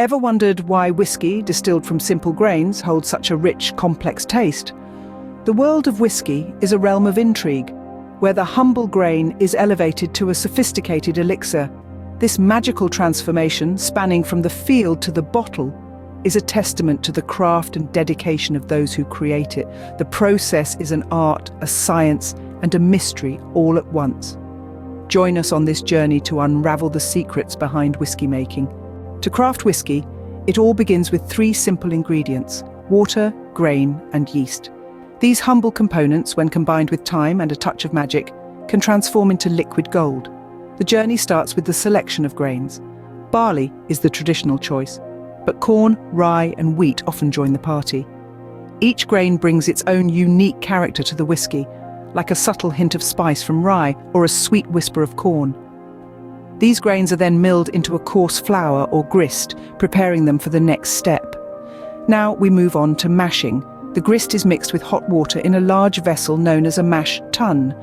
Ever wondered why whiskey, distilled from simple grains, holds such a rich, complex taste? The world of whiskey is a realm of intrigue, where the humble grain is elevated to a sophisticated elixir. This magical transformation, spanning from the field to the bottle, is a testament to the craft and dedication of those who create it. The process is an art, a science, and a mystery all at once. Join us on this journey to unravel the secrets behind whiskey making. To craft whiskey, it all begins with 3 simple ingredients: water, grain, and yeast. These humble components, when combined with time and a touch of magic, can transform into liquid gold. The journey starts with the selection of grains. Barley is the traditional choice, but corn, rye, and wheat often join the party. Each grain brings its own unique character to the whiskey, like a subtle hint of spice from rye or a sweet whisper of corn. These grains are then milled into a coarse flour or grist, preparing them for the next step. Now we move on to mashing. The grist is mixed with hot water in a large vessel known as a mash tun.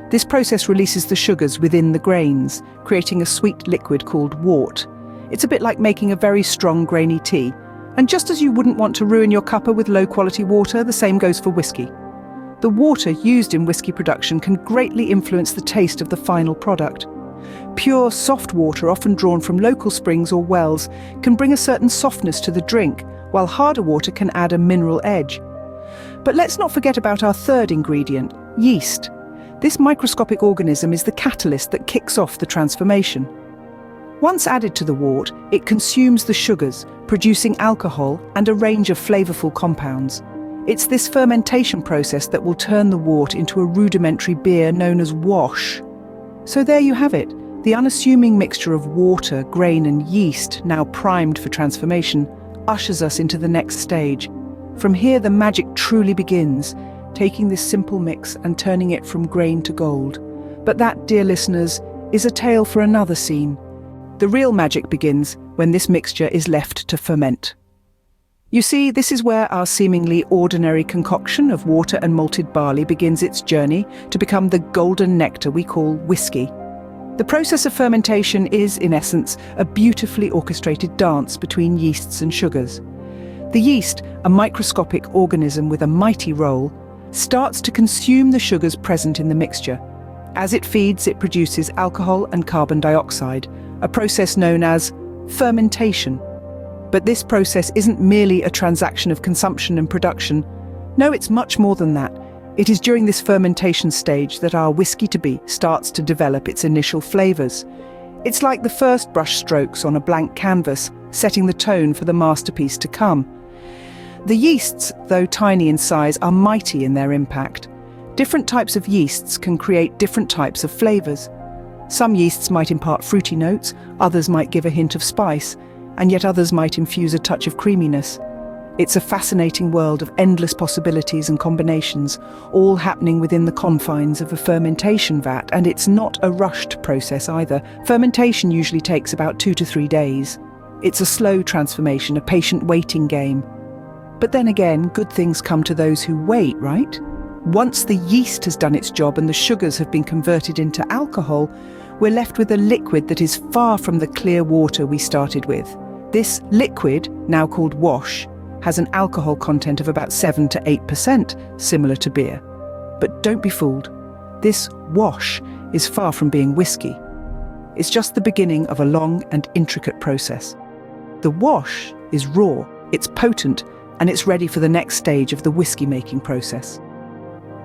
This process releases the sugars within the grains, creating a sweet liquid called wort. It's a bit like making a very strong, grainy tea. And just as you wouldn't want to ruin your cuppa with low-quality water, the same goes for whiskey. The water used in whiskey production can greatly influence the taste of the final product. Pure, soft water, often drawn from local springs or wells, can bring a certain softness to the drink, while harder water can add a mineral edge. But let's not forget about our third ingredient, yeast. This microscopic organism is the catalyst that kicks off the transformation. Once added to the wort, it consumes the sugars, producing alcohol and a range of flavorful compounds. It's this fermentation process that will turn the wort into a rudimentary beer known as wash. So there you have it, the unassuming mixture of water, grain and yeast, now primed for transformation, ushers us into the next stage. From here the magic truly begins, taking this simple mix and turning it from grain to gold. But that, dear listeners, is a tale for another scene. The real magic begins when this mixture is left to ferment. You see, this is where our seemingly ordinary concoction of water and malted barley begins its journey to become the golden nectar we call whiskey. The process of fermentation is, in essence, a beautifully orchestrated dance between yeasts and sugars. The yeast, a microscopic organism with a mighty role, starts to consume the sugars present in the mixture. As it feeds, it produces alcohol and carbon dioxide, a process known as fermentation. But this process isn't merely a transaction of consumption and production. No, it's much more than that. It is during this fermentation stage that our whiskey-to-be starts to develop its initial flavors. It's like the first brush strokes on a blank canvas, setting the tone for the masterpiece to come. The yeasts, though tiny in size, are mighty in their impact. Different types of yeasts can create different types of flavors. Some yeasts might impart fruity notes, others might give a hint of spice, and yet others might infuse a touch of creaminess. It's a fascinating world of endless possibilities and combinations, all happening within the confines of a fermentation vat, and it's not a rushed process either. Fermentation usually takes about 2 to 3 days. It's a slow transformation, a patient waiting game. But then again, good things come to those who wait, right? Once the yeast has done its job and the sugars have been converted into alcohol, we're left with a liquid that is far from the clear water we started with. This liquid, now called wash, has an alcohol content of about 7 to 8%, similar to beer. But don't be fooled. This wash is far from being whiskey. It's just the beginning of a long and intricate process. The wash is raw, it's potent, and it's ready for the next stage of the whiskey-making process.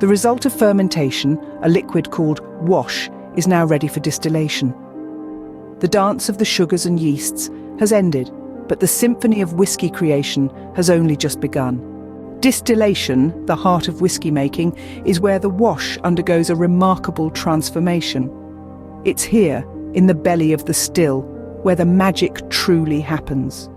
The result of fermentation, a liquid called wash, is now ready for distillation. The dance of the sugars and yeasts has ended, but the symphony of whiskey creation has only just begun. Distillation, the heart of whiskey making, is where the wash undergoes a remarkable transformation. It's here, in the belly of the still, where the magic truly happens.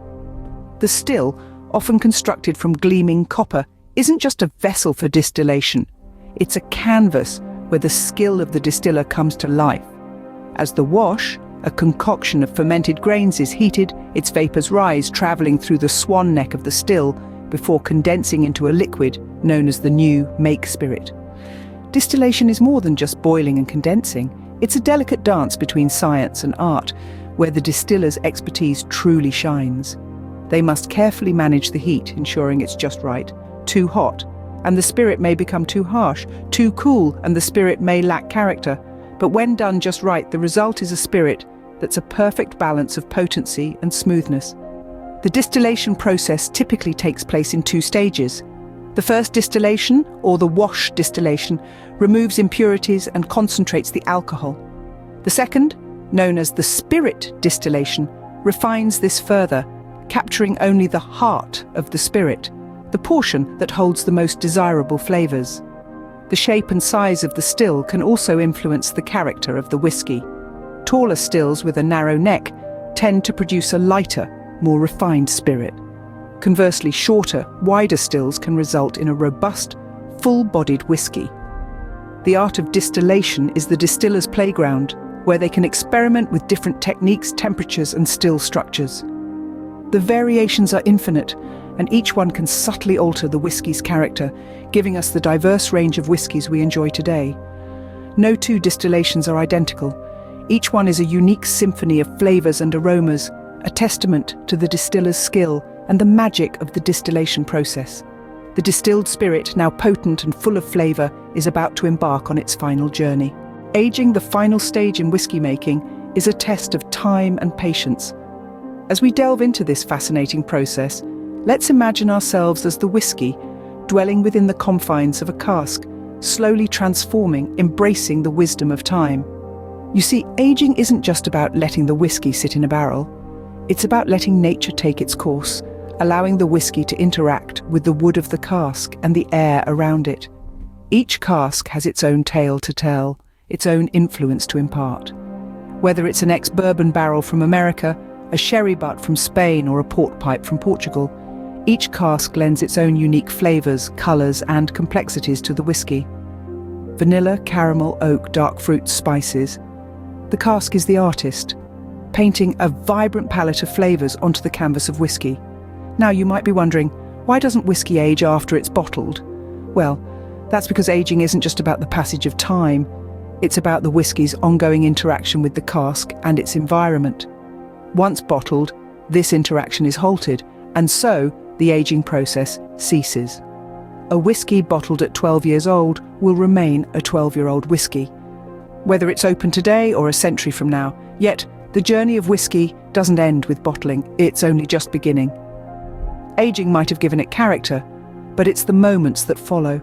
The still, often constructed from gleaming copper, isn't just a vessel for distillation. It's a canvas where the skill of the distiller comes to life. As the wash, a concoction of fermented grains, is heated, its vapors rise, traveling through the swan neck of the still before condensing into a liquid known as the new make spirit. Distillation is more than just boiling and condensing. It's a delicate dance between science and art, where the distiller's expertise truly shines. They must carefully manage the heat, ensuring it's just right. Too hot, and the spirit may become too harsh. Too cool, and the spirit may lack character. But when done just right, the result is a spirit that's a perfect balance of potency and smoothness. The distillation process typically takes place in 2 stages. The first distillation, or the wash distillation, removes impurities and concentrates the alcohol. The second, known as the spirit distillation, refines this further, capturing only the heart of the spirit, the portion that holds the most desirable flavors. The shape and size of the still can also influence the character of the whiskey. Taller stills with a narrow neck tend to produce a lighter, more refined spirit. Conversely, shorter, wider stills can result in a robust, full-bodied whiskey. The art of distillation is the distiller's playground, where they can experiment with different techniques, temperatures, and still structures. The variations are infinite, and each one can subtly alter the whiskey's character, giving us the diverse range of whiskies we enjoy today. No 2 distillations are identical. Each one is a unique symphony of flavors and aromas, a testament to the distiller's skill and the magic of the distillation process. The distilled spirit, now potent and full of flavor, is about to embark on its final journey. Aging, the final stage in whiskey making, is a test of time and patience. As we delve into this fascinating process, let's imagine ourselves as the whiskey, dwelling within the confines of a cask, slowly transforming, embracing the wisdom of time. You see, aging isn't just about letting the whiskey sit in a barrel. It's about letting nature take its course, allowing the whiskey to interact with the wood of the cask and the air around it. Each cask has its own tale to tell, its own influence to impart. Whether it's an ex-bourbon barrel from America, a sherry butt from Spain, or a port pipe from Portugal, each cask lends its own unique flavors, colors, and complexities to the whiskey. Vanilla, caramel, oak, dark fruits, spices. The cask is the artist, painting a vibrant palette of flavors onto the canvas of whiskey. Now you might be wondering, why doesn't whiskey age after it's bottled? Well, that's because aging isn't just about the passage of time. It's about the whiskey's ongoing interaction with the cask and its environment. Once bottled, this interaction is halted, and so the aging process ceases. A whiskey bottled at 12 years old will remain a 12-year-old whiskey, whether it's open today or a century from now. Yet, the journey of whiskey doesn't end with bottling, it's only just beginning. Aging might have given it character, but it's the moments that follow.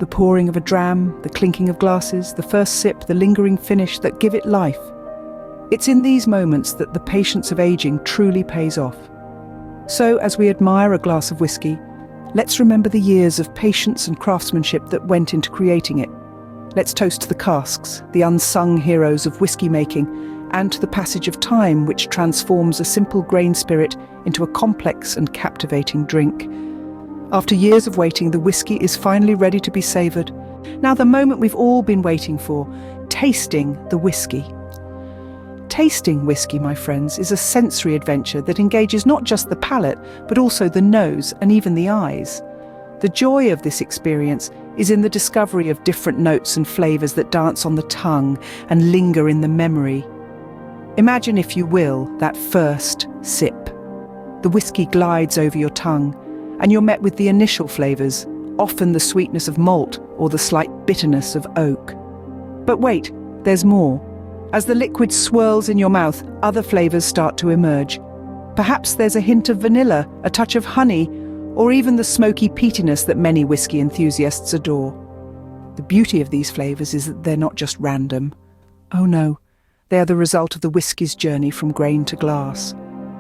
The pouring of a dram, the clinking of glasses, the first sip, the lingering finish that give it life. It's in these moments that the patience of aging truly pays off. So, as we admire a glass of whiskey, let's remember the years of patience and craftsmanship that went into creating it. Let's toast to the casks, the unsung heroes of whiskey making, and to the passage of time which transforms a simple grain spirit into a complex and captivating drink. After years of waiting, the whiskey is finally ready to be savoured. Now, the moment we've all been waiting for, tasting the whiskey. Tasting whiskey, my friends, is a sensory adventure that engages not just the palate, but also the nose and even the eyes. The joy of this experience is in the discovery of different notes and flavours that dance on the tongue and linger in the memory. Imagine, if you will, that first sip. The whiskey glides over your tongue, and you're met with the initial flavours, often the sweetness of malt or the slight bitterness of oak. But wait, there's more. As the liquid swirls in your mouth, other flavours start to emerge. Perhaps there's a hint of vanilla, a touch of honey, or even the smoky peatiness that many whiskey enthusiasts adore. The beauty of these flavours is that they're not just random. Oh no, they are the result of the whiskey's journey from grain to glass.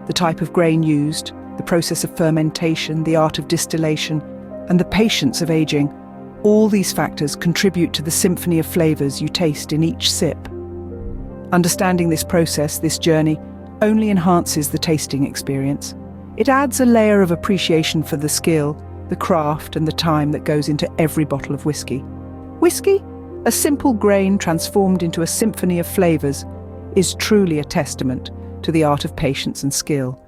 The type of grain used, the process of fermentation, the art of distillation, and the patience of aging, all these factors contribute to the symphony of flavours you taste in each sip. Understanding this process, this journey, only enhances the tasting experience. It adds a layer of appreciation for the skill, the craft, and the time that goes into every bottle of whiskey. Whiskey, a simple grain transformed into a symphony of flavours, is truly a testament to the art of patience and skill.